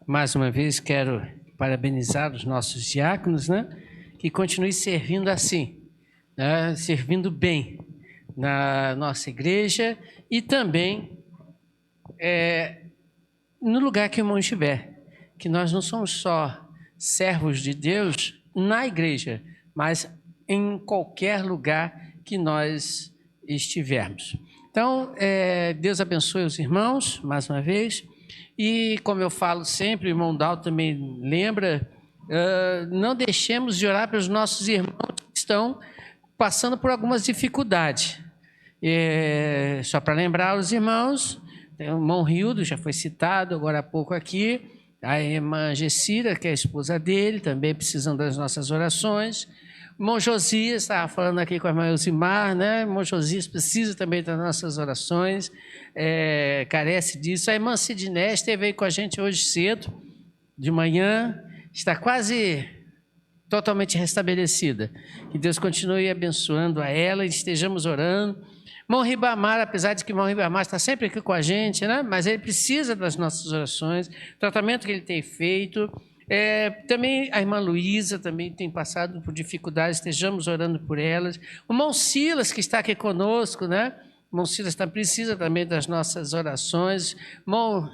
Mais uma vez quero parabenizar os nossos diáconos, né? Que continuem servindo assim, né? Servindo bem na nossa igreja e também no lugar que o irmão estiver. Que nós não somos só servos de Deus na igreja, mas em qualquer lugar que nós estivermos. Então, Deus abençoe os irmãos, mais uma vez. E, como eu falo sempre, o irmão Dal também lembra, não deixemos de orar pelos nossos irmãos que estão passando por algumas dificuldades. Só para lembrar os irmãos, o irmão Rildo já foi citado agora há pouco aqui, a irmã Gessira, que é a esposa dele, também precisam das nossas orações. O irmão Josias, estava falando aqui com a irmã Elzimar, né? O irmão Josias precisa também das nossas orações, carece disso. A irmã Sidney esteve aí com a gente hoje cedo, de manhã, está quase totalmente restabelecida. Que Deus continue abençoando a ela e estejamos orando. Irmão Ribamar, apesar de que o irmão Ribamar está sempre aqui com a gente, né? Mas ele precisa das nossas orações, o tratamento que ele tem feito. Também a irmã Luísa também tem passado por dificuldades, estejamos orando por elas. O irmão Silas, que está aqui conosco, né? O irmão Silas precisa também das nossas orações. Irmão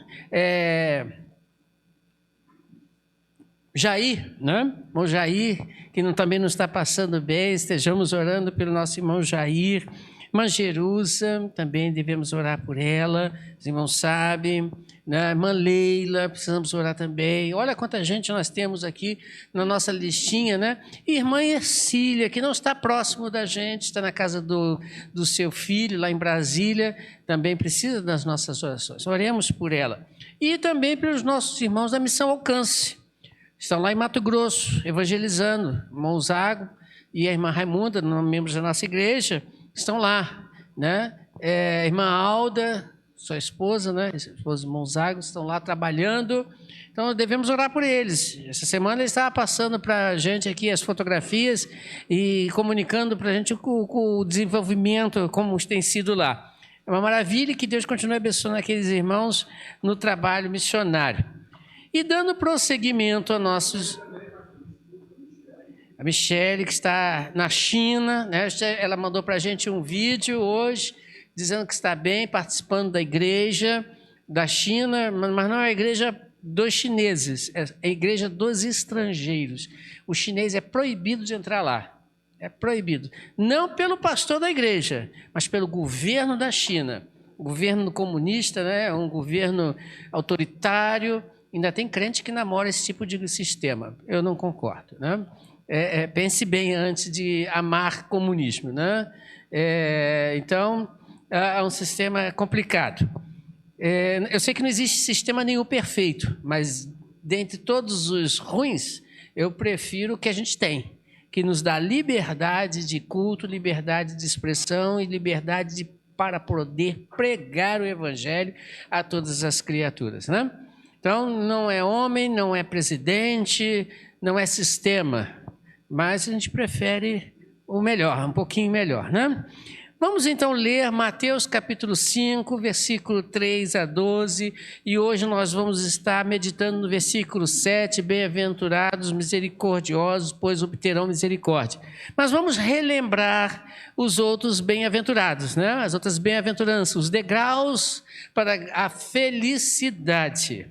Jair, né? Irmão Jair, que também não está passando bem, estejamos orando pelo nosso irmão Jair. Irmã Jerusa, também devemos orar por ela, os irmãos sabem, né? Irmã Leila, precisamos orar também. Olha quanta gente nós temos aqui na nossa listinha, né? E irmã Ercília, que não está próximo da gente, está na casa do seu filho, lá em Brasília, também precisa das nossas orações. Oremos por ela. E também pelos nossos irmãos da Missão Alcance. Estão lá em Mato Grosso, evangelizando. O irmão Zago e a irmã Raimunda, membros da nossa igreja, estão lá, né? Irmã Alda, sua esposa, né? Esposa do irmão Zago, estão lá trabalhando. Então, devemos orar por eles. Essa semana ele estava passando para a gente aqui as fotografias e comunicando para a gente o desenvolvimento, como tem sido lá. É uma maravilha, que Deus continue abençoando aqueles irmãos no trabalho missionário. E dando prosseguimento a nossos... A Michele, que está na China, né? Ela mandou para a gente um vídeo hoje, dizendo que está bem, participando da igreja da China, mas não é a igreja dos chineses, é a igreja dos estrangeiros. O chinês é proibido de entrar lá, é proibido. Não pelo pastor da igreja, mas pelo governo da China. O governo comunista, né? É um governo autoritário, ainda tem crente que namora esse tipo de sistema. Eu não concordo, né? Pense bem antes de amar comunismo, né? Então, é um sistema complicado. Eu sei que não existe sistema nenhum perfeito, mas dentre todos os ruins, eu prefiro o que a gente tem, que nos dá liberdade de culto, liberdade de expressão e liberdade para poder pregar o evangelho a todas as criaturas, né? Então, não é homem, não é presidente, não é sistema, mas a gente prefere o melhor, um pouquinho melhor, né? Vamos então ler Mateus capítulo 5, versículo 3 a 12, e hoje nós vamos estar meditando no versículo 7, bem-aventurados misericordiosos, pois obterão misericórdia. Mas vamos relembrar os outros bem-aventurados, né? As outras bem-aventuranças, os degraus para a felicidade.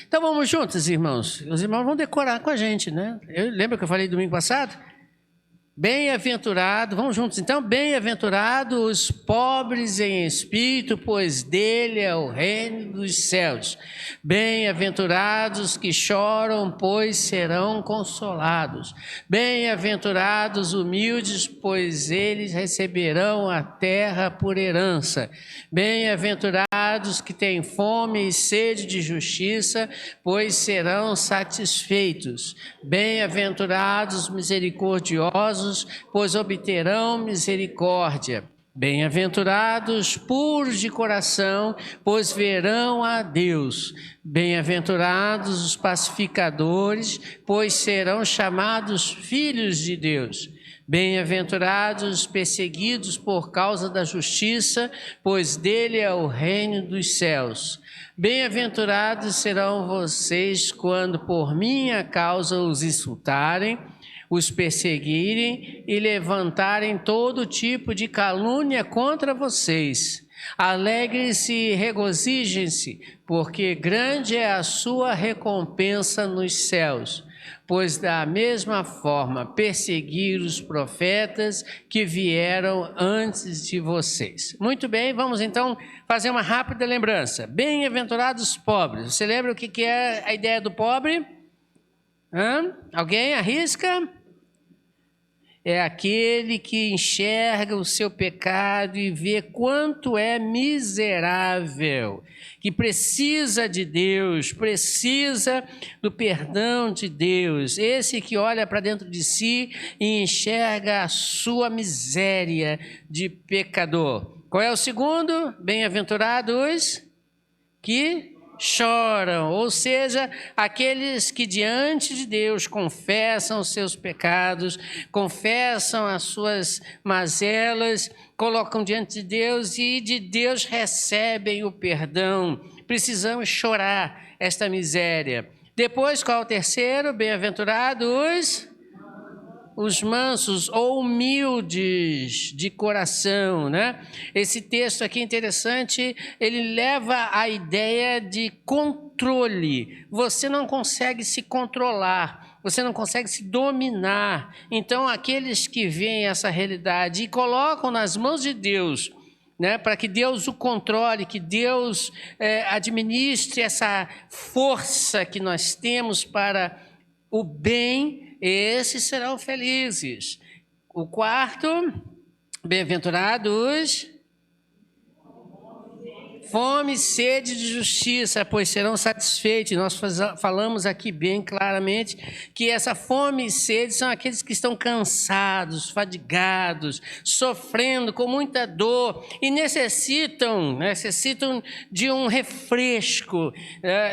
Então vamos juntos, irmãos. Os irmãos vão decorar com a gente, né? Lembra que eu falei domingo passado? Bem-aventurado, vamos juntos então. Bem-aventurados os pobres em espírito, pois dele é o reino dos céus. Bem-aventurados que choram, pois serão consolados. Bem-aventurados humildes, pois eles receberão a terra por herança. Bem-aventurados que têm fome e sede de justiça, pois serão satisfeitos. Bem-aventurados misericordiosos, pois obterão misericórdia. Bem-aventurados puros de coração, pois verão a Deus. Bem-aventurados os pacificadores, pois serão chamados filhos de Deus. Bem-aventurados os perseguidos por causa da justiça, pois dele é o reino dos céus. Bem-aventurados serão vocês quando por minha causa os insultarem, os perseguirem e levantarem todo tipo de calúnia contra vocês. Alegrem-se e regozijem-se, porque grande é a sua recompensa nos céus. Pois da mesma forma perseguiram os profetas que vieram antes de vocês. Muito bem, vamos então fazer uma rápida lembrança. Bem-aventurados os pobres. Você lembra o que é a ideia do pobre? Alguém arrisca? É aquele que enxerga o seu pecado e vê quanto é miserável, que precisa de Deus, precisa do perdão de Deus. Esse que olha para dentro de si e enxerga a sua miséria de pecador. Qual é o segundo? Bem-aventurados que choram, ou seja, aqueles que diante de Deus confessam os seus pecados, confessam as suas mazelas, colocam diante de Deus e de Deus recebem o perdão. Precisamos chorar esta miséria. Depois, qual é o terceiro? Bem-aventurados os mansos ou humildes de coração, né? Esse texto aqui é interessante, ele leva a ideia de controle. Você não consegue se controlar, você não consegue se dominar. Então, aqueles que veem essa realidade e colocam nas mãos de Deus, né, para que Deus o controle, que Deus administre essa força que nós temos para o bem, esses serão felizes. O quarto, bem-aventurados fome e sede de justiça, pois serão satisfeitos. Nós falamos aqui bem claramente que essa fome e sede são aqueles que estão cansados, fadigados, sofrendo com muita dor e necessitam de um refresco,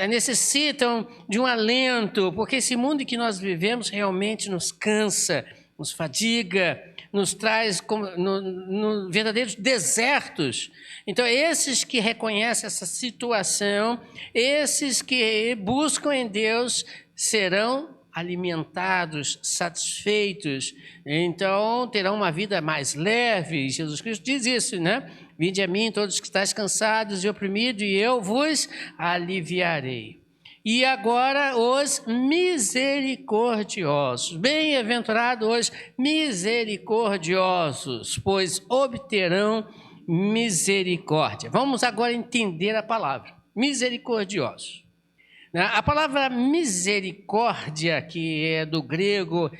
necessitam de um alento, porque esse mundo em que nós vivemos realmente nos cansa, nos fadiga, nos traz no verdadeiros desertos. Então, esses que reconhecem essa situação, esses que buscam em Deus, serão alimentados, satisfeitos. Então, terão uma vida mais leve. Jesus Cristo diz isso, né? Vinde a mim, todos que estáis cansados e oprimidos, e eu vos aliviarei. E agora os misericordiosos. Bem-aventurados os misericordiosos, pois obterão misericórdia. Vamos agora entender a palavra misericordioso. A palavra misericórdia, que é do grego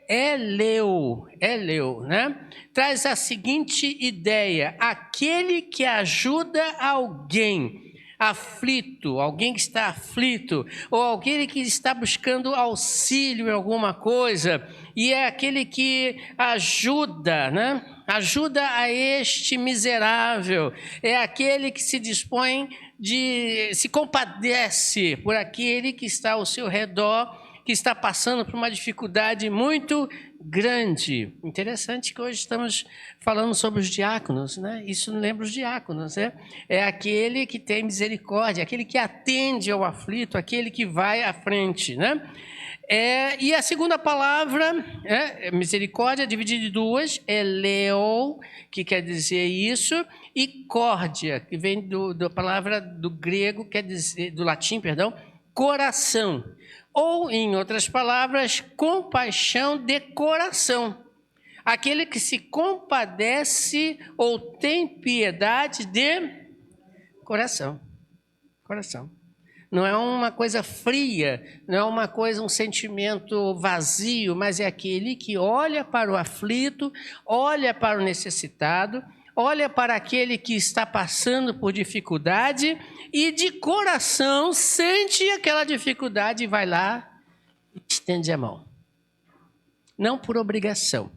eleu, né? Traz a seguinte ideia: aquele que ajuda alguém aflito, alguém que está aflito, ou alguém que está buscando auxílio em alguma coisa, e é aquele que ajuda, né? Ajuda a este miserável, é aquele que se dispõe se compadece por aquele que está ao seu redor, que está passando por uma dificuldade muito grande. Interessante que hoje estamos falando sobre os diáconos, né? Isso lembra os diáconos, né? É aquele que tem misericórdia, aquele que atende ao aflito, aquele que vai à frente, né? E a segunda palavra, misericórdia, dividida em duas, eleo, que quer dizer isso, e córdia, que vem da palavra do grego, quer dizer, do latim, perdão, coração. Ou, em outras palavras, compaixão de coração. Aquele que se compadece ou tem piedade de coração. Coração. Não é uma coisa fria, não é uma coisa, um sentimento vazio, mas é aquele que olha para o aflito, olha para o necessitado, olha para aquele que está passando por dificuldade e de coração sente aquela dificuldade e vai lá e estende a mão. Não por obrigação.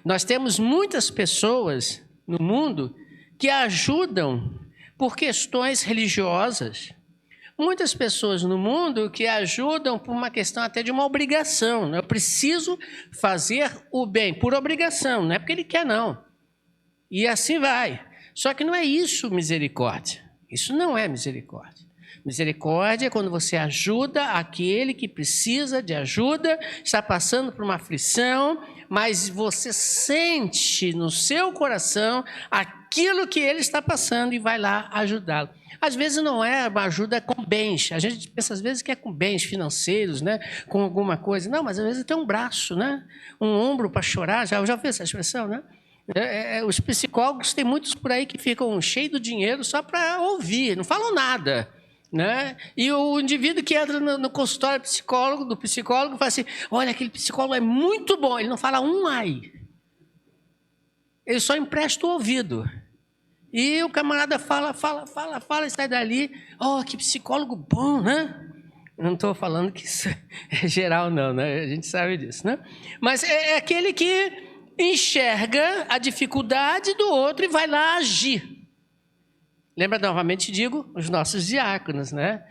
Nós temos muitas pessoas no mundo que ajudam por questões religiosas, Muitas pessoas no mundo que ajudam por uma questão até de uma obrigação. Né? Eu preciso fazer o bem por obrigação, não é porque ele quer, não. E assim vai. Só que não é isso misericórdia. Isso não é misericórdia. Misericórdia é quando você ajuda aquele que precisa de ajuda, está passando por uma aflição, mas você sente no seu coração aquilo que ele está passando e vai lá ajudá-lo. Às vezes não é uma ajuda com bens. A gente pensa às vezes que é com bens financeiros, né? Com alguma coisa. Não, mas às vezes tem um braço, né? Um ombro para chorar. Já ouviu essa expressão, né? Os psicólogos, tem muitos por aí que ficam cheios de dinheiro só para ouvir, não falam nada. Né? E o indivíduo que entra no consultório do psicólogo fala assim, olha, aquele psicólogo é muito bom, ele não fala um ai. Ele só empresta o ouvido. E o camarada fala, e sai dali, que psicólogo bom, né? Eu não estou falando que isso é geral, não, né? A gente sabe disso, né? Mas é aquele que enxerga a dificuldade do outro e vai lá agir. Lembra, novamente digo, os nossos diáconos, né?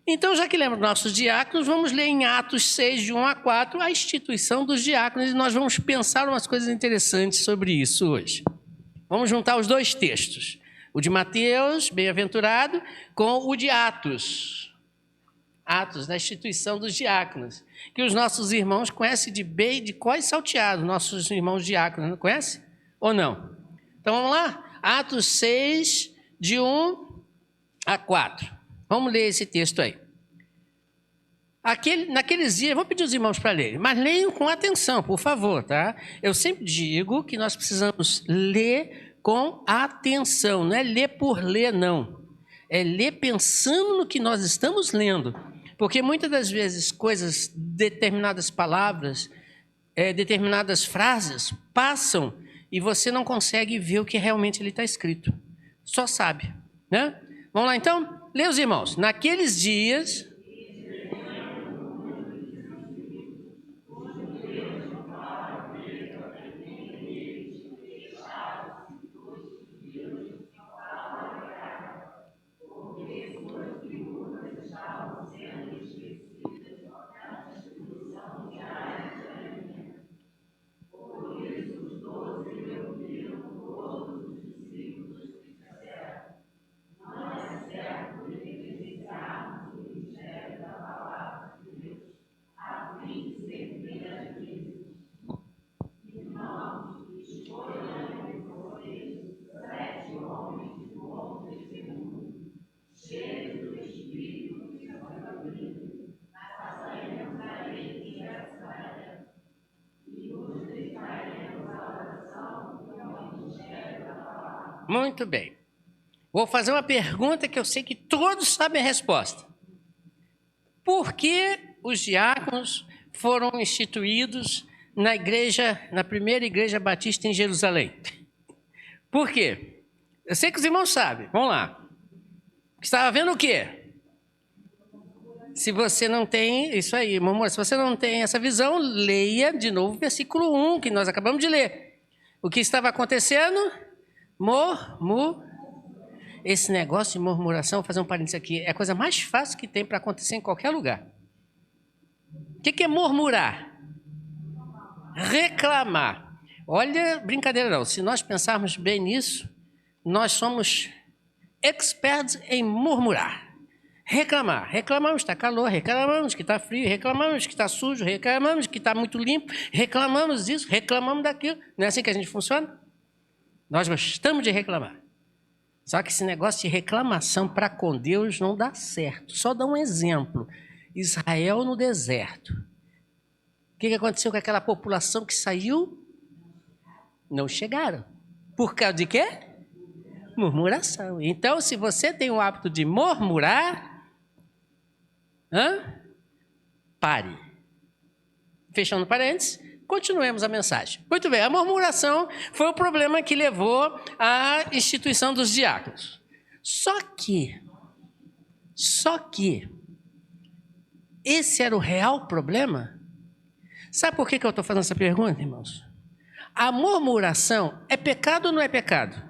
Então, já que lembra dos nossos diáconos, vamos ler em Atos 6, de 1 a 4, a instituição dos diáconos, e nós vamos pensar umas coisas interessantes sobre isso hoje. Vamos juntar os dois textos, o de Mateus, bem-aventurado, com o de Atos. Atos, da instituição dos diáconos, que os nossos irmãos conhecem de cós salteado, nossos irmãos diáconos, não conhecem? Ou não? Então, vamos lá? Atos 6, de 1 a 4. Vamos ler esse texto aí. Naqueles dias, vou pedir os irmãos para lerem, mas leiam com atenção, por favor, tá? Eu sempre digo que nós precisamos ler com atenção, não é ler por ler, não. É ler pensando no que nós estamos lendo. Porque muitas das vezes determinadas palavras, determinadas frases passam e você não consegue ver o que realmente ele está escrito. Só sabe, né? Vamos lá então? Lê os irmãos. Naqueles dias... Muito bem. Vou fazer uma pergunta que eu sei que todos sabem a resposta. Por que os diáconos foram instituídos na primeira igreja batista em Jerusalém? Por quê? Eu sei que os irmãos sabem. Vamos lá. Estava vendo o quê? Se você não tem... Isso aí, irmão. Se você não tem essa visão, leia de novo o versículo 1, que nós acabamos de ler. O que estava acontecendo? Esse negócio de murmuração, vou fazer um parênteses aqui, é a coisa mais fácil que tem para acontecer em qualquer lugar. O que é murmurar? Reclamar. Olha, brincadeira não, se nós pensarmos bem nisso, nós somos experts em murmurar. Reclamar. Reclamamos que está calor, reclamamos que está frio, reclamamos que está sujo, reclamamos que está muito limpo, reclamamos disso, reclamamos daquilo. Não é assim que a gente funciona? Nós gostamos de reclamar. Só que esse negócio de reclamação para com Deus não dá certo. Só dá um exemplo. Israel no deserto. O que aconteceu com aquela população que saiu? Não chegaram. Por causa de quê? Murmuração. Então, se você tem o hábito de murmurar, pare. Fechando parênteses, continuemos a mensagem. Muito bem, a murmuração foi o problema que levou à instituição dos diáconos. Só que, esse era o real problema? Sabe por que eu estou fazendo essa pergunta, irmãos? A murmuração é pecado ou não é pecado?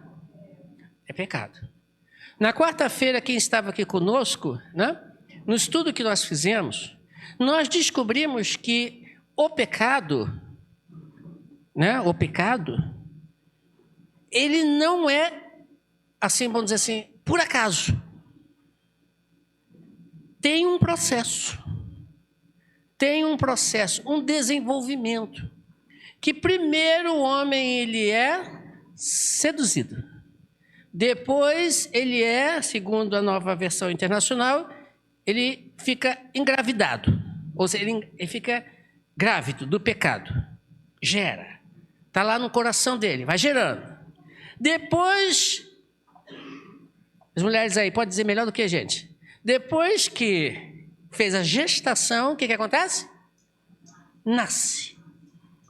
É pecado. Na quarta-feira, quem estava aqui conosco, né? No estudo que nós fizemos, nós descobrimos que o pecado, né? O pecado, ele não é, assim, vamos dizer assim, por acaso. Tem um processo, um desenvolvimento, que primeiro o homem ele é seduzido, depois ele é, segundo a Nova Versão Internacional, ele fica engravidado, ou seja, ele fica grávido do pecado, gera, está lá no coração dele, vai gerando. Depois, as mulheres aí podem dizer melhor do que a gente, depois que fez a gestação, o que acontece? Nasce.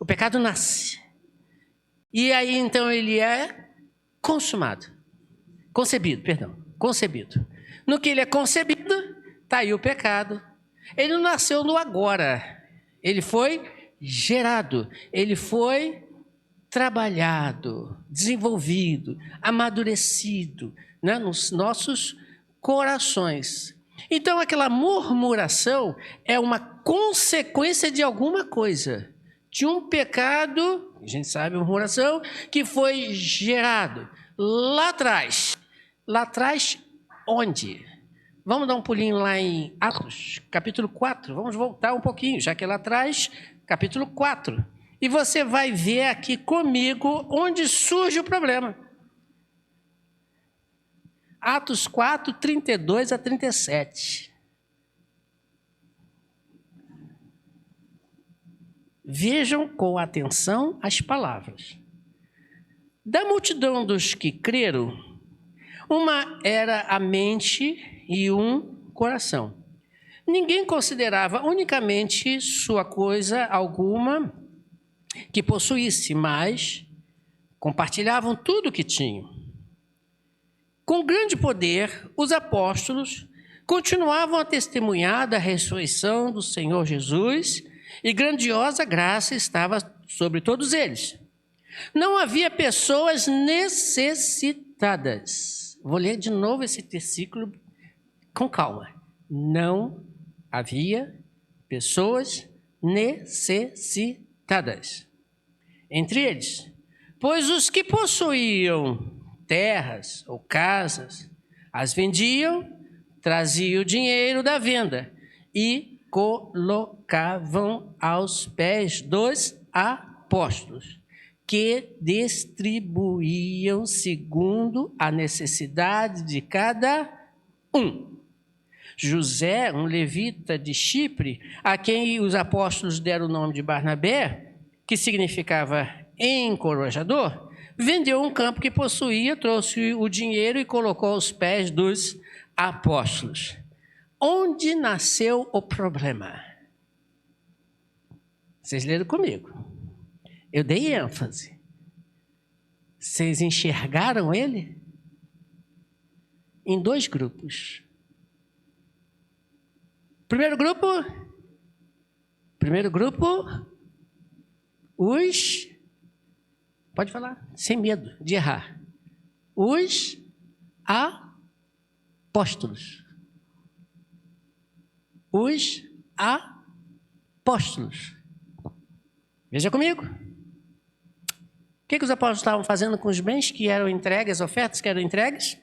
O pecado nasce. E aí, então, ele é concebido. No que ele é concebido, está aí o pecado. Ele não nasceu no agora. Ele foi gerado. Ele foi trabalhado, desenvolvido, amadurecido, né, nos nossos corações. Então, aquela murmuração é uma consequência de alguma coisa, de um pecado, a gente sabe, murmuração, que foi gerado lá atrás. Lá atrás, onde? Vamos dar um pulinho lá em Atos, capítulo 4. Vamos voltar um pouquinho, já que é lá atrás, capítulo 4. E você vai ver aqui comigo onde surge o problema. Atos 4, 32 a 37. Vejam com atenção as palavras. Da multidão dos que creram, uma era a mente e um coração. Ninguém considerava unicamente sua coisa alguma que possuísse, mas compartilhavam tudo o que tinham. Com grande poder, os apóstolos continuavam a testemunhar da ressurreição do Senhor Jesus e grandiosa graça estava sobre todos eles. Não havia pessoas necessitadas. Vou ler de novo esse versículo com calma. Não havia pessoas necessitadas entre eles, pois os que possuíam terras ou casas, as vendiam, traziam o dinheiro da venda e colocavam aos pés dos apóstolos, que distribuíam segundo a necessidade de cada um. José, um levita de Chipre, a quem os apóstolos deram o nome de Barnabé, que significava encorajador, vendeu um campo que possuía, trouxe o dinheiro e colocou aos pés dos apóstolos. Onde nasceu o problema? Vocês leram comigo. Eu dei ênfase. Vocês enxergaram ele? Em dois grupos. Primeiro grupo, os... Pode falar, sem medo de errar. Os apóstolos. Os apóstolos. Veja comigo. O que os apóstolos estavam fazendo com os bens que eram entregues, as ofertas que eram entregues?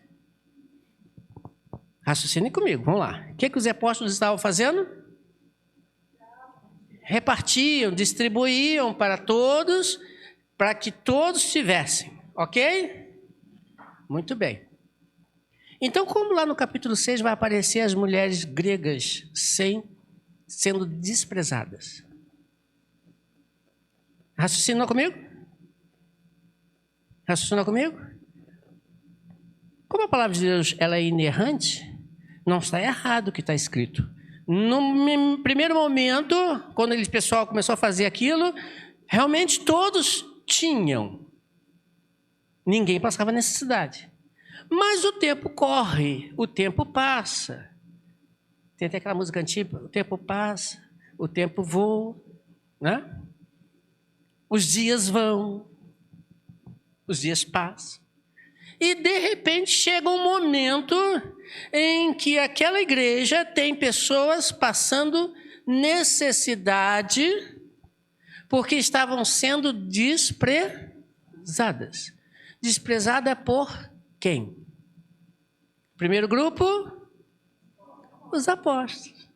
Raciocine comigo, vamos lá. O que os apóstolos estavam fazendo? Repartiam, distribuíam para todos, para que todos tivessem, ok? Muito bem. Então, como lá no capítulo 6 vai aparecer as mulheres gregas sendo desprezadas? Raciocina comigo? Raciocina comigo? Como a palavra de Deus ela é inerrante, não está errado o que está escrito. No primeiro momento, quando o pessoal começou a fazer aquilo, realmente todos tinham. Ninguém passava necessidade. Mas o tempo corre, o tempo passa. Tem até aquela música antiga, o tempo passa, o tempo voa, né? Os dias vão, os dias passam. e de repente chega um momento em que aquela igreja tem pessoas passando necessidade porque estavam sendo desprezadas. Desprezada por quem? Primeiro grupo, os apóstolos.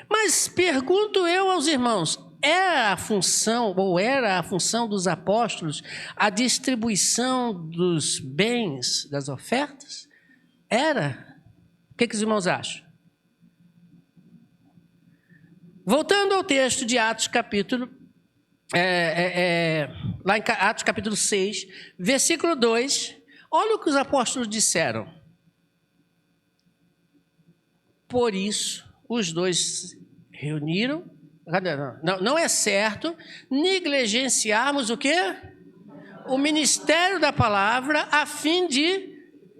Mas pergunto eu aos irmãos, era a função dos apóstolos a distribuição dos bens, das ofertas? Era? O que os irmãos acham? Voltando ao texto de Atos capítulo, lá em Atos capítulo 6, versículo 2, olha o que os apóstolos disseram. Por isso, os dois reuniram. Não é certo negligenciarmos o quê? O ministério da palavra a fim de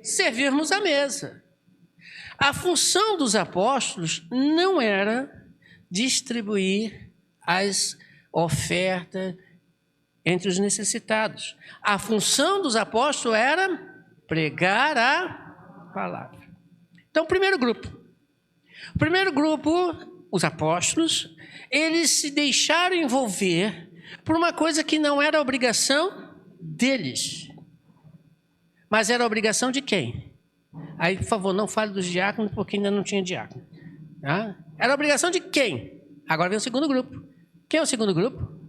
servirmos à mesa. A função dos apóstolos não era distribuir as ofertas entre os necessitados. A função dos apóstolos era pregar a palavra. Então, primeiro grupo, os apóstolos, eles se deixaram envolver por uma coisa que não era obrigação deles. Mas era obrigação de quem? Aí, por favor, não fale dos diáconos, porque ainda não tinha diácono. Tá? Era obrigação de quem? Agora vem o segundo grupo. Quem é o segundo grupo?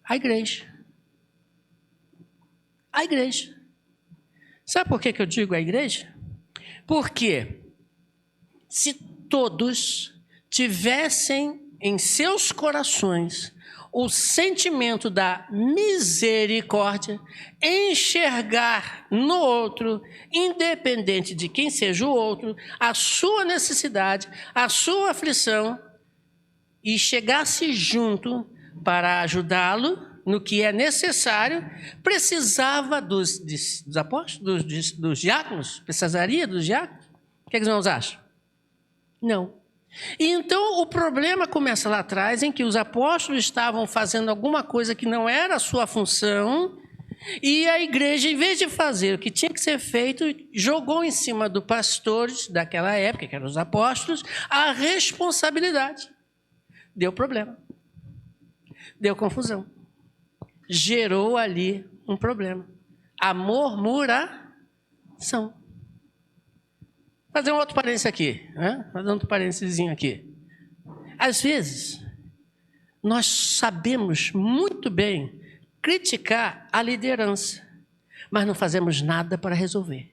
A igreja. A igreja. Sabe por que eu digo a igreja? Porque se todos tivessem em seus corações o sentimento da misericórdia, enxergar no outro, independente de quem seja o outro, a sua necessidade, a sua aflição, e chegasse junto para ajudá-lo no que é necessário, precisava dos apóstolos, dos diáconos? Precisaria dos diáconos? O que os irmãos acham? Não. E então o problema começa lá atrás, em que os apóstolos estavam fazendo alguma coisa que não era a sua função, e a igreja, em vez de fazer o que tinha que ser feito, jogou em cima dos pastores daquela época, que eram os apóstolos, a responsabilidade. Deu problema. Deu confusão. Gerou ali um problema. A murmuração. Fazer um outro parênteses aqui, né? Fazer um outro parênteses aqui. Às vezes, nós sabemos muito bem criticar a liderança, mas não fazemos nada para resolver.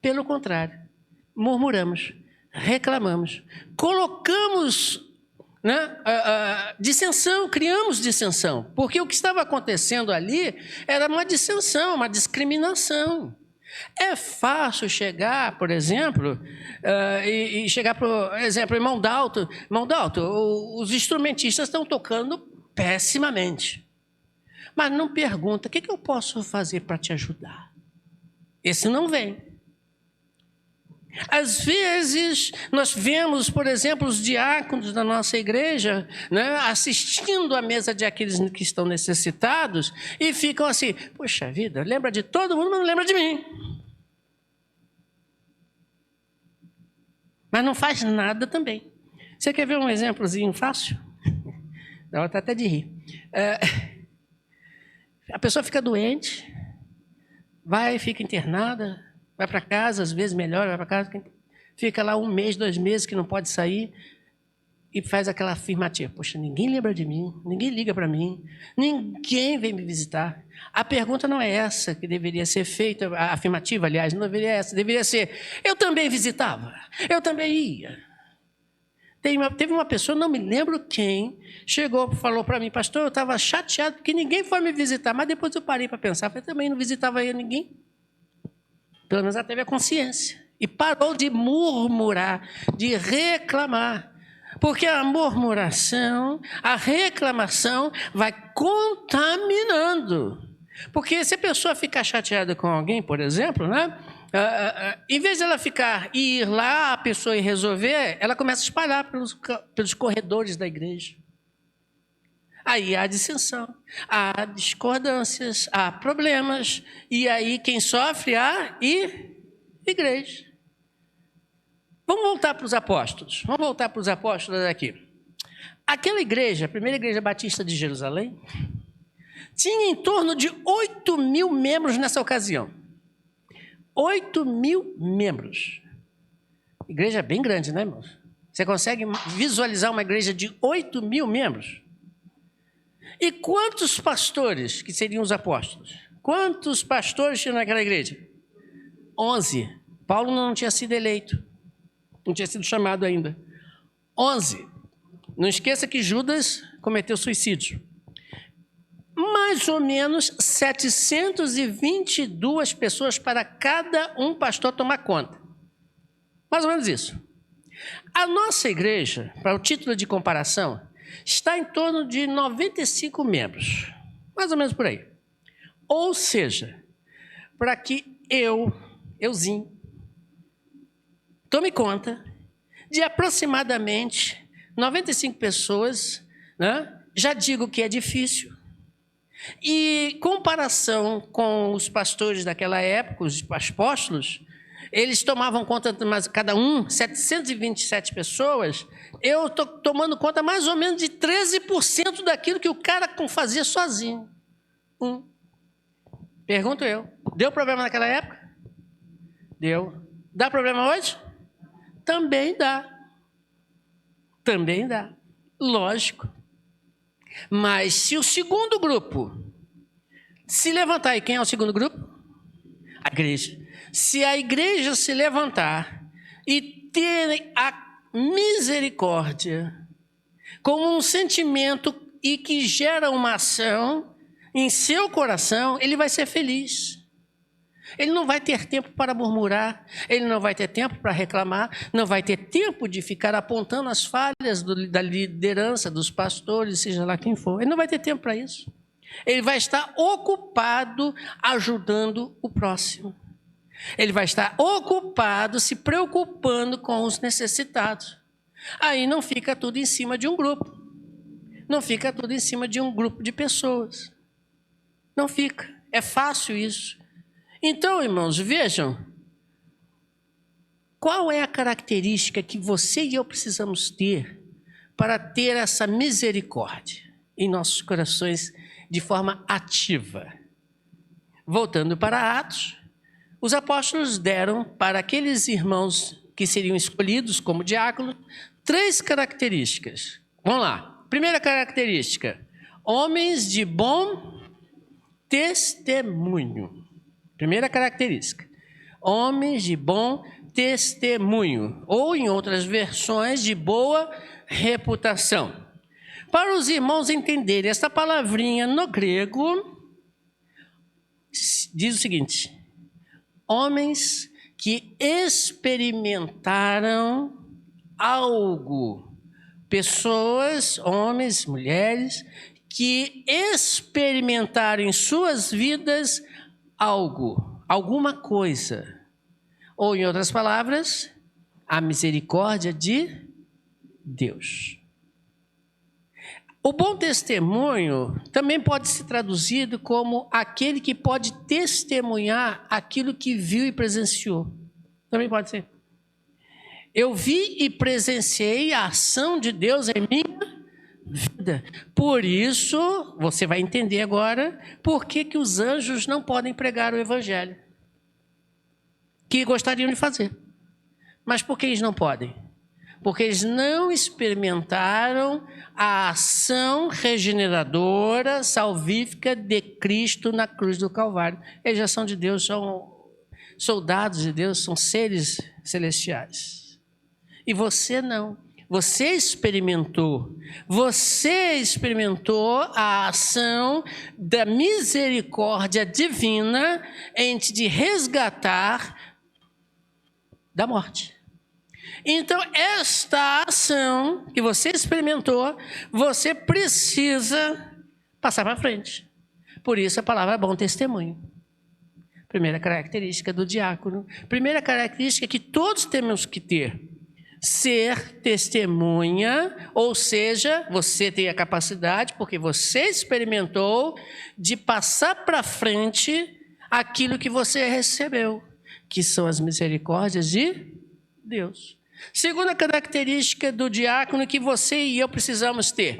Pelo contrário, murmuramos, reclamamos, colocamos, né, dissensão, criamos dissensão, porque o que estava acontecendo ali era uma dissensão, uma discriminação. É fácil chegar, por exemplo, e chegar, por exemplo, irmão Dalto, os instrumentistas estão tocando pessimamente. Mas não pergunta, o que eu posso fazer para te ajudar? Esse não vem. Às vezes, nós vemos, por exemplo, os diáconos da nossa igreja, né, assistindo à mesa de aqueles que estão necessitados e ficam assim, poxa vida, lembra de todo mundo, mas não lembra de mim. Mas não faz nada também. Você quer ver um exemplozinho fácil? Dá até de rir. A pessoa fica doente, fica internada, vai para casa, às vezes melhora, vai para casa, fica lá 1 mês, 2 meses que não pode sair e faz aquela afirmativa. Poxa, ninguém lembra de mim, ninguém liga para mim, ninguém vem me visitar. A pergunta não é essa que deveria ser feita, a afirmativa, aliás, não deveria essa, deveria ser, eu também visitava, eu também ia. Teve uma pessoa, não me lembro quem, chegou e falou para mim, pastor, eu estava chateado porque ninguém foi me visitar, mas depois eu parei para pensar, eu também não visitava ninguém. Pelo menos ela teve a consciência e parou de murmurar, de reclamar. Porque a murmuração, a reclamação vai contaminando. Porque se a pessoa ficar chateada com alguém, por exemplo, né, em vez de ela ir lá, a pessoa ir resolver, ela começa a espalhar pelos corredores da igreja. Aí há dissensão, há discordâncias, há problemas, e aí quem sofre a igreja. Vamos voltar para os apóstolos. Vamos voltar para os apóstolos aqui. Aquela igreja, a primeira igreja batista de Jerusalém, tinha em torno de 8.000 membros nessa ocasião. 8.000 membros. Igreja bem grande, né, irmãos? Você consegue visualizar uma igreja de 8.000 membros? E quantos pastores, que seriam os apóstolos? Quantos pastores tinham naquela igreja? 11. Paulo não tinha sido eleito. Não tinha sido chamado ainda. 11. Não esqueça que Judas cometeu suicídio. Mais ou menos 722 pessoas para cada um pastor tomar conta. Mais ou menos isso. A nossa igreja, para o título de comparação, está em torno de 95 membros. Mais ou menos por aí. Ou seja, para que euzinho, tome conta de aproximadamente 95 pessoas, né? Já digo que é difícil. E comparação com os pastores daquela época, os apóstolos, eles tomavam conta, mas cada um, 727 pessoas, eu estou tomando conta mais ou menos de 13% daquilo que o cara fazia sozinho. Pergunto eu, deu problema naquela época? Deu. Dá problema hoje? Também dá. Também dá. Lógico. Mas se o segundo grupo se levantar, e quem é o segundo grupo? A igreja. Se a igreja se levantar e ter a misericórdia como um sentimento e que gera uma ação em seu coração, ele vai ser feliz. Ele não vai ter tempo para murmurar, ele não vai ter tempo para reclamar, não vai ter tempo de ficar apontando as falhas da liderança, dos pastores, seja lá quem for. Ele não vai ter tempo para isso. Ele vai estar ocupado ajudando o próximo. Ele vai estar ocupado se preocupando com os necessitados. Aí não fica tudo em cima de um grupo. Não fica tudo em cima de um grupo de pessoas. Não fica. É fácil isso. Então, irmãos, vejam, qual é a característica que você e eu precisamos ter para ter essa misericórdia em nossos corações de forma ativa? Voltando para Atos, os apóstolos deram para aqueles irmãos que seriam escolhidos como diáconos 3 características. Vamos lá. Primeira característica, homens de bom testemunho. Primeira característica, homens de bom testemunho, ou em outras versões, de boa reputação. Para os irmãos entenderem, essa palavrinha no grego diz o seguinte: homens que experimentaram algo, pessoas, homens, mulheres, que experimentaram em suas vidas algo, alguma coisa, ou em outras palavras, a misericórdia de Deus. O bom testemunho também pode ser traduzido como aquele que pode testemunhar aquilo que viu e presenciou. Também pode ser. Eu vi e presenciei a ação de Deus em minha vida. Por isso, você vai entender agora por que os anjos não podem pregar o evangelho. Que gostariam de fazer. Mas por que eles não podem? Porque eles não experimentaram a ação regeneradora, salvífica de Cristo na cruz do Calvário. Eles já são de Deus, são soldados de Deus, são seres celestiais. E você não. Você experimentou a ação da misericórdia divina em te resgatar da morte. Então, esta ação que você experimentou, você precisa passar para frente. Por isso a palavra é bom testemunho. Primeira característica do diácono. Primeira característica que todos temos que ter. ser testemunha, ou seja, você tem a capacidade, porque você experimentou, de passar para frente aquilo que você recebeu, que são as misericórdias de Deus. Segunda característica do diácono que você e eu precisamos ter: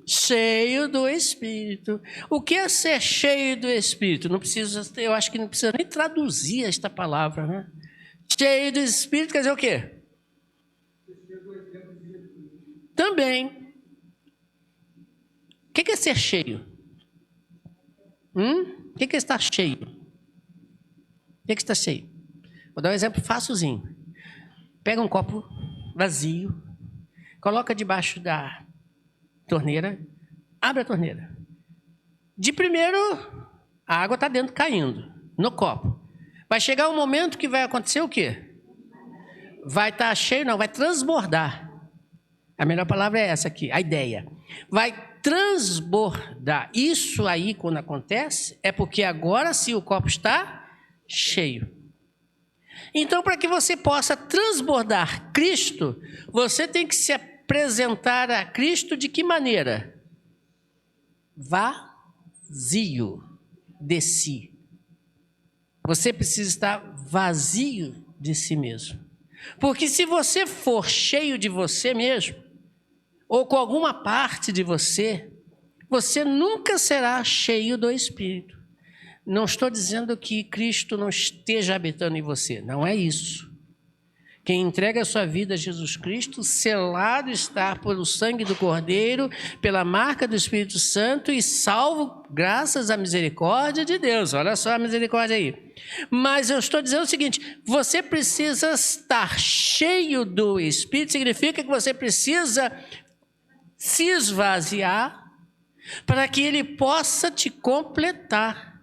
cheio do Espírito. O que é ser cheio do Espírito? Não precisa, eu acho que não precisa nem traduzir esta palavra, né? Cheio do Espírito quer dizer o quê? Também. O que é ser cheio? O que é estar cheio? O que é estar cheio? Vou dar um exemplo facilzinho. Pega um copo vazio, coloca debaixo da torneira, abre a torneira. De primeiro, a água está dentro, caindo no copo. Vai chegar um momento que vai acontecer o quê? Vai estar cheio, não, vai transbordar. A melhor palavra é essa aqui, a ideia. Vai transbordar. Isso aí, quando acontece, é porque agora sim o copo está cheio. Então, para que você possa transbordar Cristo, você tem que se apresentar a Cristo de que maneira? Vazio de si. Você precisa estar vazio de si mesmo. Porque se você for cheio de você mesmo, ou com alguma parte de você, você nunca será cheio do Espírito. Não estou dizendo que Cristo não esteja habitando em você, não é isso. Quem entrega a sua vida a Jesus Cristo, selado está pelo sangue do Cordeiro, pela marca do Espírito Santo e salvo graças à misericórdia de Deus. Olha só a misericórdia aí. Mas eu estou dizendo o seguinte: você precisa estar cheio do Espírito, significa que você precisa se esvaziar para que Ele possa te completar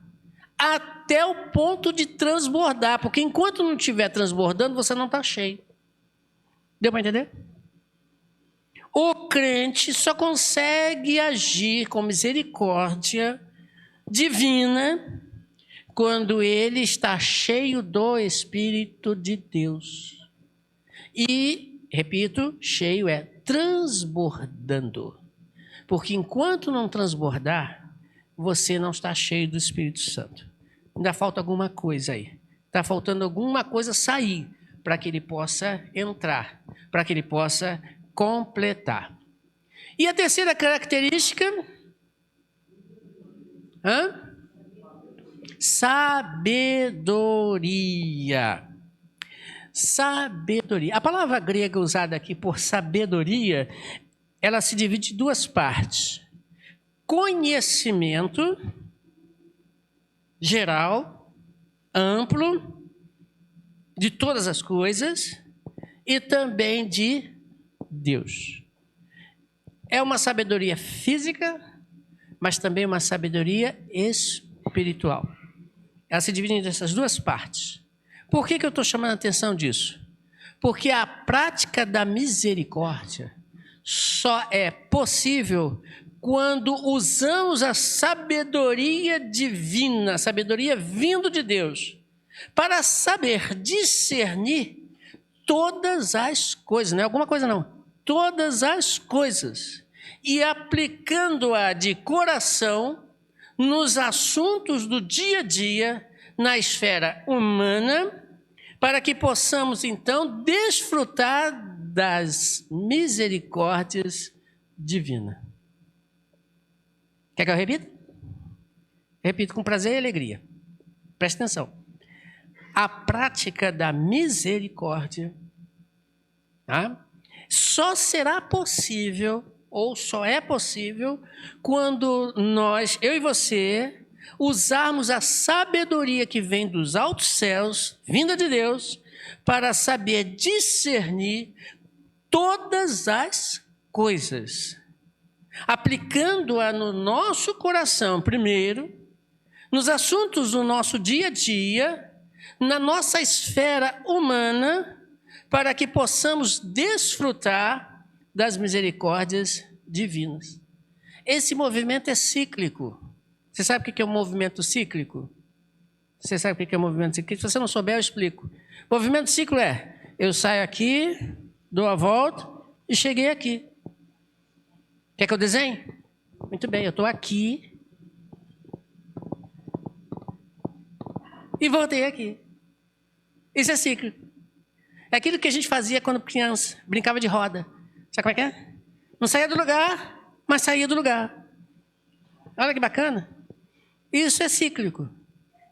até o ponto de transbordar, porque enquanto não estiver transbordando, você não está cheio. Deu para entender? O crente só consegue agir com misericórdia divina quando ele está cheio do Espírito de Deus. E, repito, cheio é transbordando. Porque enquanto não transbordar, você não está cheio do Espírito Santo. Ainda falta alguma coisa aí. Está faltando alguma coisa sair para que ele possa entrar, para que ele possa completar. E a terceira característica? Sabedoria. Sabedoria. A palavra grega usada aqui por sabedoria, ela se divide em duas partes: conhecimento geral, amplo, de todas as coisas, e também de Deus. É uma sabedoria física, mas também uma sabedoria espiritual. Ela se divide nessas duas partes. Por que eu estou chamando a atenção disso? Porque a prática da misericórdia só é possível quando usamos a sabedoria divina, a sabedoria vindo de Deus, para saber discernir todas as coisas, não é alguma coisa não, todas as coisas, e aplicando-a de coração nos assuntos do dia a dia, na esfera humana, para que possamos então desfrutar das misericórdias divinas. Quer que eu repita? Repito com prazer e alegria. Preste atenção. A prática da misericórdia só será possível, ou só é possível, quando nós, eu e você, usarmos a sabedoria que vem dos altos céus, vinda de Deus, para saber discernir todas as coisas, aplicando-a no nosso coração primeiro, nos assuntos do nosso dia a dia, na nossa esfera humana, para que possamos desfrutar das misericórdias divinas. Esse movimento é cíclico. Você sabe o que é um movimento cíclico? Você sabe o que é movimento cíclico? Se você não souber, eu explico. Movimento cíclico é, eu saio aqui, dou a volta e cheguei aqui. Quer que eu desenhe? Muito bem, eu estou aqui e voltei aqui. Isso é cíclico. É aquilo que a gente fazia quando criança, brincava de roda. Sabe como é que é? Não saía do lugar, mas saía do lugar. Olha que bacana. Isso é cíclico.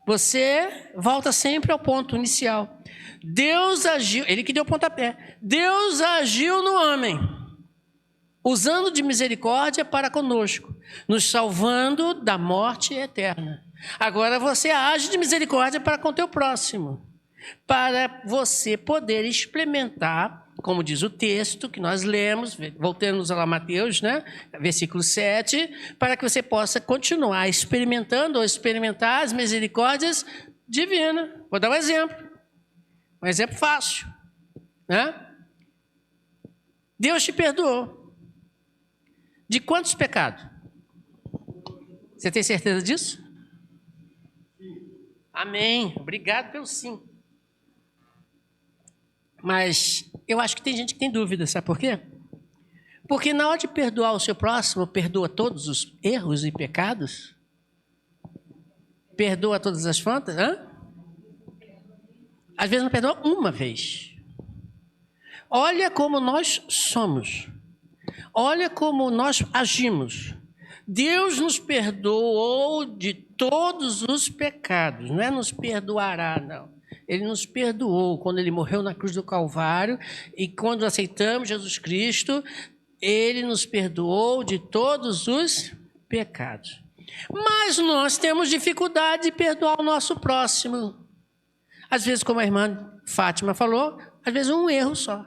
Você volta sempre ao ponto inicial. Deus agiu, ele que deu o pontapé. Deus agiu no homem, usando de misericórdia para conosco, nos salvando da morte eterna. Agora você age de misericórdia para com o teu próximo, para você poder experimentar, como diz o texto que nós lemos, voltamos lá a Mateus, né? Versículo 7, para que você possa continuar experimentando ou experimentar as misericórdias divinas. Vou dar um exemplo fácil, né? Deus te perdoou. De quantos pecados? Você tem certeza disso? Amém. Obrigado pelo sim. Mas eu acho que tem gente que tem dúvida, sabe por quê? Porque na hora de perdoar o seu próximo, perdoa todos os erros e pecados? Perdoa todas as faltas? Às vezes não perdoa uma vez. Olha como nós somos. Olha como nós agimos. Deus nos perdoou de todos os pecados. Não é nos perdoará, não. Ele nos perdoou quando ele morreu na cruz do Calvário, e quando aceitamos Jesus Cristo, ele nos perdoou de todos os pecados. Mas nós temos dificuldade de perdoar o nosso próximo. Às vezes, como a irmã Fátima falou, às vezes um erro só.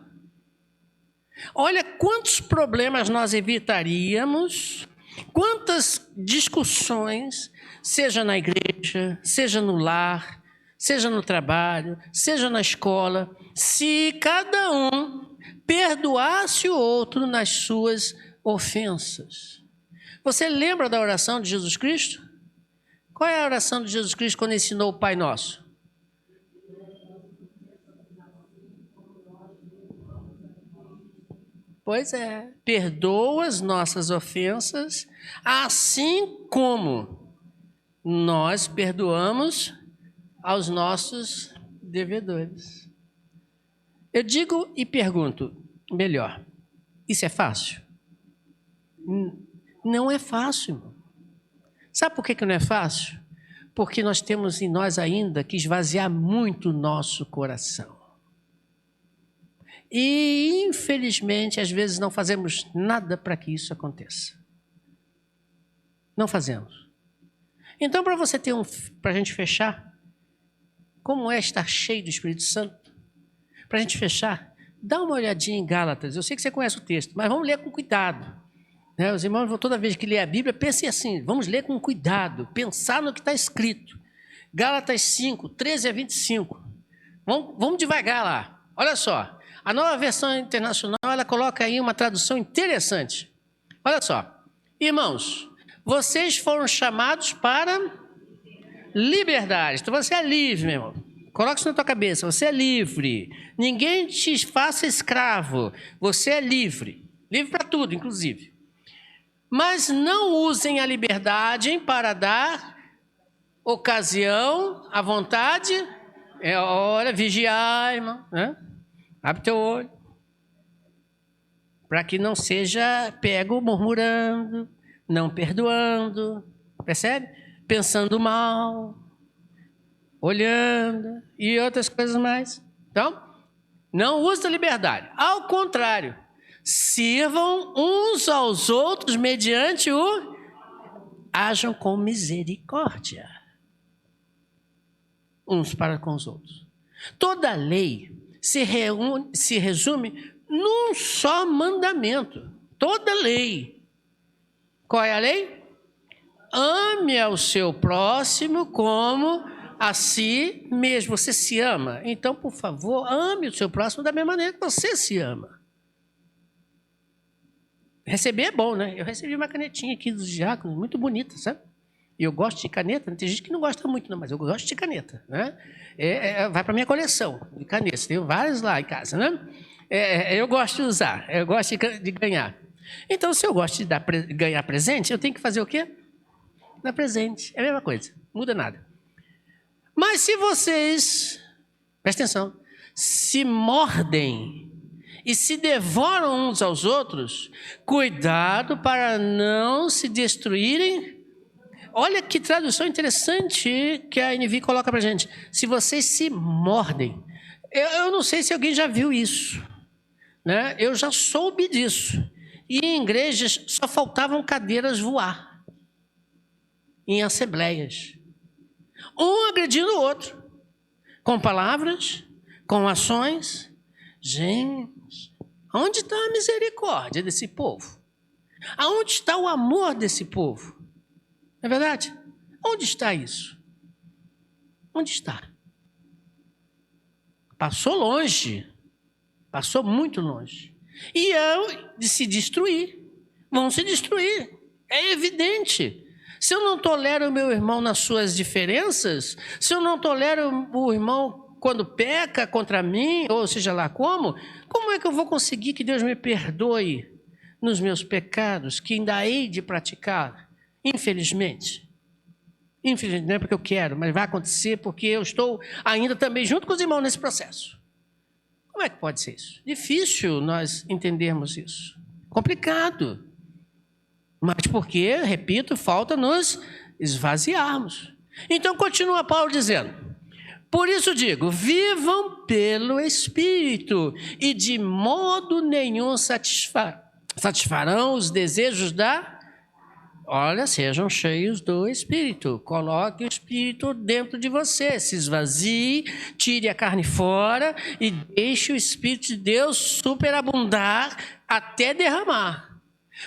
Olha quantos problemas nós evitaríamos, quantas discussões, seja na igreja, seja no lar, seja no trabalho, seja na escola, se cada um perdoasse o outro nas suas ofensas. Você lembra da oração de Jesus Cristo? Qual é a oração de Jesus Cristo quando ensinou o Pai Nosso? Pois é, perdoa as nossas ofensas, assim como nós perdoamos aos nossos devedores. Eu digo e pergunto, melhor, isso é fácil? Não é fácil. Sabe por que não é fácil? Porque nós temos em nós ainda que esvaziar muito o nosso coração. E, infelizmente, às vezes não fazemos nada para que isso aconteça. Não fazemos. Então, para você ter para a gente fechar, como é estar cheio do Espírito Santo? Para a gente fechar, dá uma olhadinha em Gálatas. Eu sei que você conhece o texto, mas vamos ler com cuidado. Né? Os irmãos, toda vez que lê a Bíblia, pensem assim, vamos ler com cuidado, pensar no que está escrito. Gálatas 5, 13 a 25. Vamos devagar lá. Olha só, a Nova Versão Internacional, ela coloca aí uma tradução interessante. Olha só, irmãos, vocês foram chamados para liberdade. Então você é livre, meu irmão. Coloca isso na tua cabeça, você é livre. Ninguém te faça escravo. Você é livre. Livre para tudo, inclusive. Mas não usem a liberdade para dar ocasião à vontade. É hora de vigiar, irmão. Né? Abre teu olho. Para que não seja pego murmurando, não perdoando. Percebe? Pensando mal, olhando e outras coisas mais. Então, não use a liberdade. Ao contrário, sirvam uns aos outros mediante ajam com misericórdia. Uns para com os outros. Toda lei se resume num só mandamento. Toda lei. Qual é a lei? Ame ao seu próximo como a si mesmo. Você se ama? Então, por favor, ame o seu próximo da mesma maneira que você se ama. Receber é bom, né? Eu recebi uma canetinha aqui dos diáconos, muito bonita, sabe? E eu gosto de caneta, tem gente que não gosta muito, não, mas eu gosto de caneta, né? Vai para minha coleção de canetas, tenho várias lá em casa, né? Eu gosto de usar, eu gosto de ganhar. Então, se eu gosto de ganhar presente, eu tenho que fazer o quê? Dar presente. É a mesma coisa, não muda nada. Mas se vocês, presta atenção, se mordem e se devoram uns aos outros, cuidado para não se destruírem. Olha que tradução interessante que a NVI coloca para a gente. Se vocês se mordem. Eu não sei se alguém já viu isso, né? Eu já soube disso. E em igrejas só faltavam cadeiras voar. Em assembleias. Um agredindo o outro. Com palavras, com ações. Gente, onde está a misericórdia desse povo? Aonde está o amor desse povo? Não é verdade? Onde está isso? Onde está? Passou longe. Passou muito longe. E de se destruir. Vão se destruir. É evidente. Se eu não tolero o meu irmão nas suas diferenças, se eu não tolero o irmão quando peca contra mim, ou seja lá como é que eu vou conseguir que Deus me perdoe nos meus pecados, que ainda hei de praticar? Infelizmente. Infelizmente, não é porque eu quero, mas vai acontecer porque eu estou ainda também junto com os irmãos nesse processo. Como é que pode ser isso? Difícil nós entendermos isso. Complicado. Mas porque, repito, falta nos esvaziarmos. Então, continua Paulo dizendo: por isso digo, vivam pelo Espírito, e de modo nenhum satisfarão os desejos da... Olha, sejam cheios do Espírito. Coloque o Espírito dentro de você. Se esvazie, tire a carne fora e deixe o Espírito de Deus superabundar até derramar.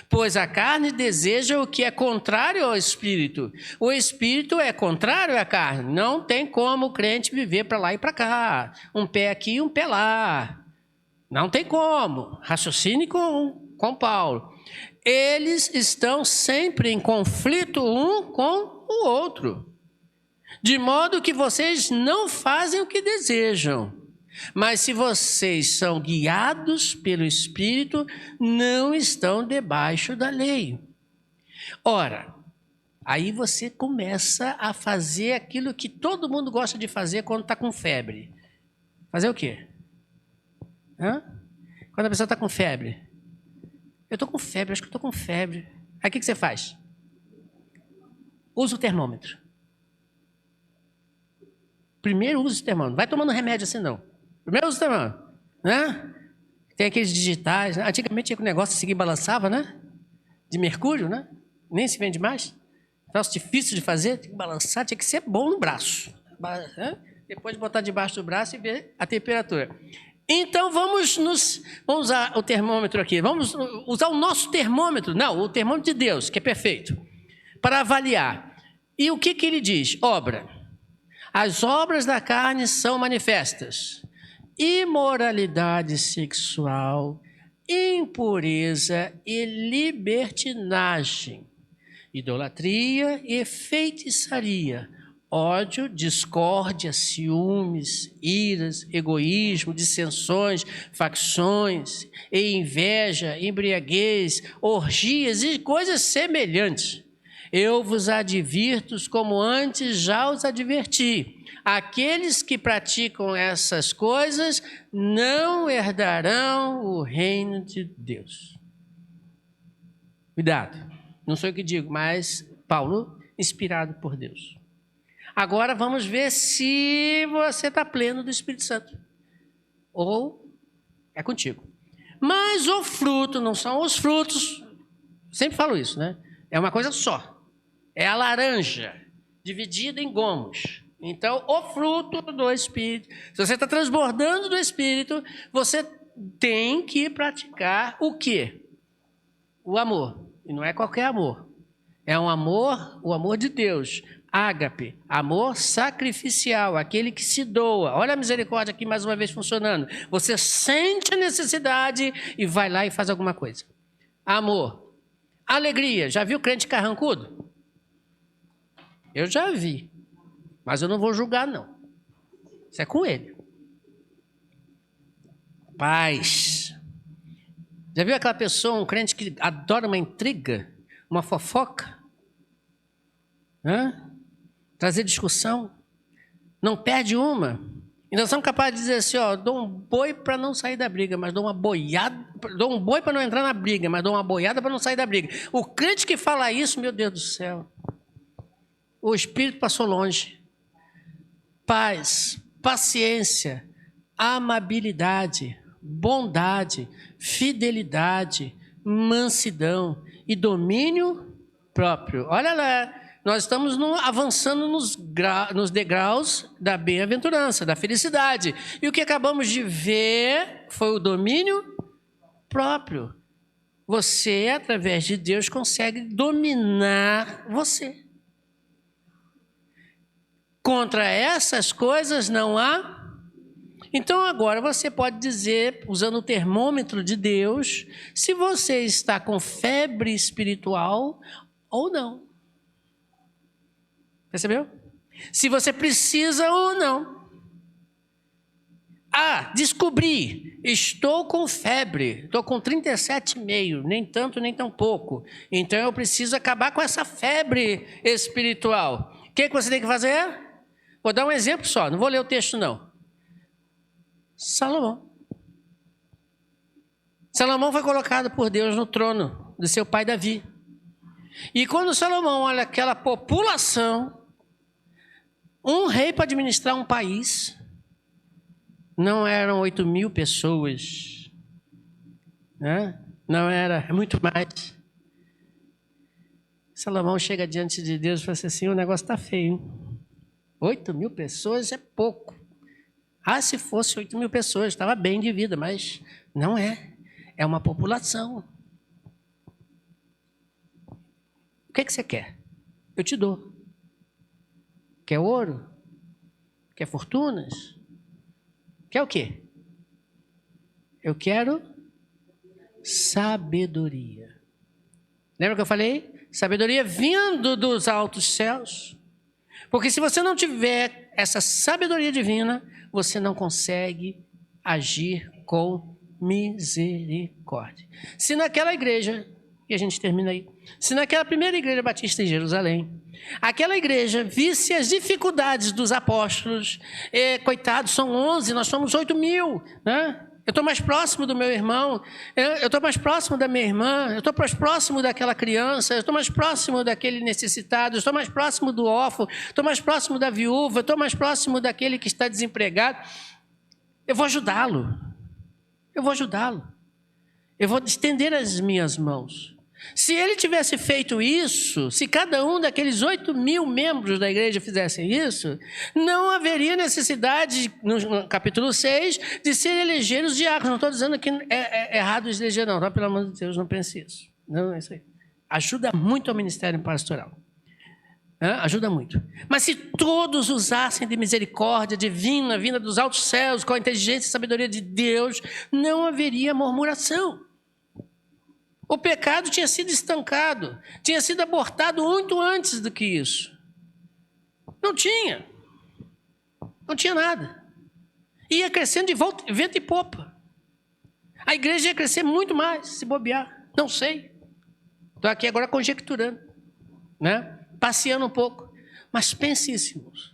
Pois a carne deseja o que é contrário ao Espírito. O Espírito é contrário à carne. Não tem como o crente viver para lá e para cá. Um pé aqui e um pé lá. Não tem como. Raciocine com Paulo. Eles estão sempre em conflito um com o outro. De modo que vocês não fazem o que desejam. Mas se vocês são guiados pelo Espírito, não estão debaixo da lei. Ora, aí você começa a fazer aquilo que todo mundo gosta de fazer quando está com febre. Fazer o quê? Quando a pessoa está com febre. Eu estou com febre, acho que estou com febre. Aí o que você faz? Usa o termômetro. Primeiro usa o termômetro. Vai tomando remédio assim não. Primeiro usa o termômetro. Né? Tem aqueles digitais. Né? Antigamente tinha um negócio assim que balançava, né? De mercúrio, né? Nem se vende mais. Troço difícil de fazer, tinha que balançar, tinha que ser bom no braço. Depois botar debaixo do braço e ver a temperatura. Então vamos usar o termômetro aqui, vamos usar o nosso termômetro, não, o termômetro de Deus, que é perfeito, para avaliar. E o que ele diz? Obra. As obras da carne são manifestas: imoralidade sexual, impureza e libertinagem, idolatria e feitiçaria, ódio, discórdia, ciúmes, iras, egoísmo, dissensões, facções, e inveja, embriaguez, orgias e coisas semelhantes. Eu vos advirto como antes já os adverti. Aqueles que praticam essas coisas não herdarão o reino de Deus. Cuidado, não sou eu que digo, mas Paulo, inspirado por Deus. Agora vamos ver se você está pleno do Espírito Santo. Ou é contigo. Mas o fruto não são os frutos. Sempre falo isso, né? É uma coisa só. É a laranja dividida em gomos. Então, o fruto do Espírito. Se você está transbordando do Espírito, você tem que praticar o quê? O amor. E não é qualquer amor. É um amor, o amor de Deus. Ágape, amor sacrificial, aquele que se doa. Olha a misericórdia aqui mais uma vez funcionando. Você sente a necessidade e vai lá e faz alguma coisa. Amor. Alegria. Já viu crente carrancudo? Eu já vi. Mas eu não vou julgar, não. Isso é com ele. Paz. Já viu aquela pessoa, um crente que adora uma intriga, uma fofoca? Trazer discussão? Não perde uma. E nós somos capazes de dizer assim, ó, dou um boi para não sair da briga, mas dou uma boiada, dou um boi para não entrar na briga, mas dou uma boiada para não sair da briga. O crente que fala isso, meu Deus do céu, o espírito passou longe. Paz, paciência, amabilidade, bondade, fidelidade, mansidão e domínio próprio. Olha lá, nós estamos avançando nos degraus da bem-aventurança, da felicidade. E o que acabamos de ver foi o domínio próprio. Você, através de Deus, consegue dominar você. Contra essas coisas não há. Então agora você pode dizer, usando o termômetro de Deus, se você está com febre espiritual ou não. Percebeu? Se você precisa ou não. Descobri, estou com febre, estou com 37,5, nem tanto nem tão pouco. Então eu preciso acabar com essa febre espiritual. O que você tem que fazer? Vou dar um exemplo só, não vou ler o texto não. Salomão foi colocado por Deus no trono do seu pai Davi. E quando Salomão olha aquela população, um rei para administrar um país, não eram 8.000 pessoas, né? Não era, muito mais. Salomão chega diante de Deus e fala assim, o negócio está feio, hein? 8.000 pessoas é pouco. Se fosse 8.000 pessoas, estava bem de vida, mas não é. É uma população. O que você quer? Eu te dou. Quer ouro? Quer fortunas? Quer o quê? Eu quero sabedoria. Lembra que eu falei? Sabedoria vindo dos altos céus. Porque se você não tiver essa sabedoria divina, você não consegue agir com misericórdia. Se naquela igreja, e a gente termina aí, se naquela primeira igreja batista em Jerusalém, aquela igreja visse as dificuldades dos apóstolos, coitados, são 11, nós somos 8.000, né? Eu estou mais próximo do meu irmão, eu estou mais próximo da minha irmã, eu estou mais próximo daquela criança, eu estou mais próximo daquele necessitado, eu estou mais próximo do órfão, estou mais próximo da viúva, eu estou mais próximo daquele que está desempregado. Eu vou ajudá-lo, eu vou estender as minhas mãos. Se ele tivesse feito isso, se cada um daqueles 8.000 membros da igreja fizessem isso, não haveria necessidade, no capítulo 6, de se eleger os diáconos. Não estou dizendo que é errado eleger, não, tá? Pelo amor de Deus, não pense isso. Não é isso aí. Ajuda muito ao ministério pastoral. Ajuda muito. Mas se todos usassem de misericórdia divina, vinda dos altos céus, com a inteligência e sabedoria de Deus, não haveria murmuração. O pecado tinha sido estancado, tinha sido abortado muito antes do que isso. Não tinha nada. Ia crescendo de volta, vento e popa. A igreja ia crescer muito mais, se bobear. Não sei. Estou aqui agora conjecturando, né? Passeando um pouco. Mas pense isso, irmãos.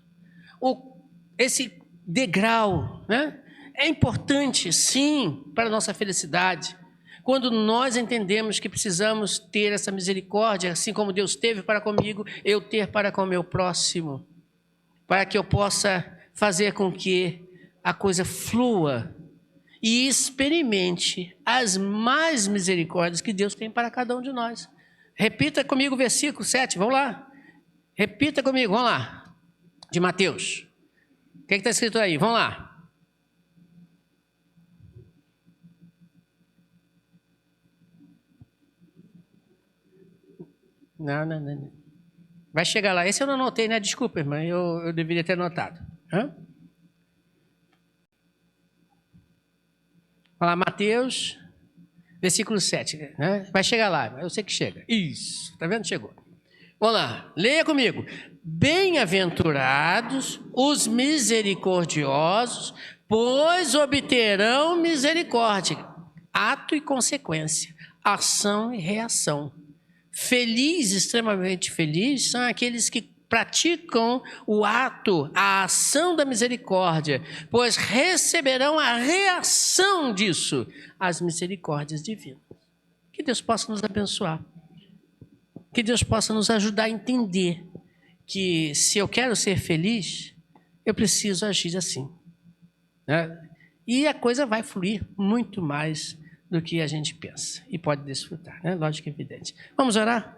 Esse degrau, né? É importante, sim, para a nossa felicidade. Quando nós entendemos que precisamos ter essa misericórdia, assim como Deus teve para comigo, eu ter para com o meu próximo, para que eu possa fazer com que a coisa flua e experimente as mais misericórdias que Deus tem para cada um de nós. Repita comigo o versículo 7, vamos lá. Repita comigo, vamos lá. De Mateus. O que está escrito aí? Vamos lá. Não. Vai chegar lá. Esse eu não anotei, né? Desculpa, irmã. Eu deveria ter anotado. Olha lá, Mateus, versículo 7. Né? Vai chegar lá. Eu sei que chega. Isso. Está vendo? Chegou. Vamos lá, leia comigo. Bem-aventurados os misericordiosos, pois obterão misericórdia. Ato e consequência, ação e reação. Feliz, extremamente feliz, são aqueles que praticam o ato, a ação da misericórdia, pois receberão a reação disso, as misericórdias divinas. Que Deus possa nos abençoar. Que Deus possa nos ajudar a entender que se eu quero ser feliz, eu preciso agir assim, né? E a coisa vai fluir muito mais do que a gente pensa e pode desfrutar, né? Lógico e evidente. Vamos orar?